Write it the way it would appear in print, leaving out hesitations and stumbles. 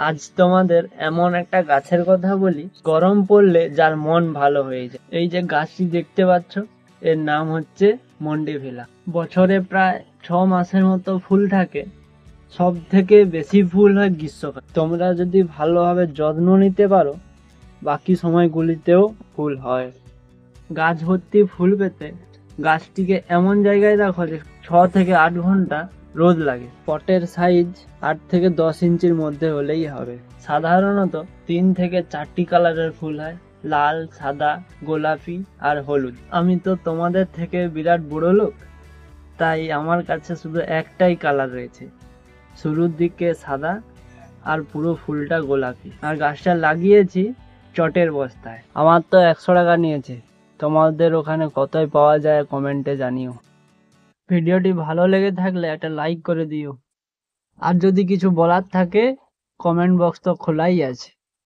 আজ তোমাদের এমন একটা গাছের কথা বলি, গরম পড়লে যার মন ভালো হয়ে যায়। এই যে গাছটি দেখতে পাচ্ছ, এর নাম হচ্ছে মন্ডিভিলা। বছরে প্রায় 6 মাসের মতো ফুল থাকে। সব থেকে বেশি ফুল হয় গ্রীষ্মকাল। তোমরা যদি ভালোভাবে যত্ন নিতে পারো, বাকি সময়গুলিতেও ফুল হয়। গাছ ভর্তি ফুল পেতে গাছটিকে এমন জায়গায় রাখো যে 6 থেকে 8 ঘন্টা রোদ লাগে। পটের সাইজ 8 থেকে 10 ইঞ্চির মধ্যে হলেই হবে। সাধারণত 3 থেকে 4টি কালারের ফুল হয়, লাল, সাদা, গোলাপি আর হলুদ। আমি তো তোমাদের থেকে বিরাট বড় লোক, তাই আমার কাছে শুধু একটাই কালার রয়েছে, শুরুর দিকে সাদা আর পুরো ফুলটা গোলাপি। আর গাছটা লাগিয়েছি চটের বস্তায়। আমার তো 100 টাকা নিয়েছে। তোমাদের ওখানে কতই পাওয়া যায় কমেন্টে জানিও। ভিডিওটি ভালো লেগে থাকলে একটা লাইক করে দিও। আর যদি কিছু বলার থাকে, কমেন্ট বক্স তো খোলাই আছে।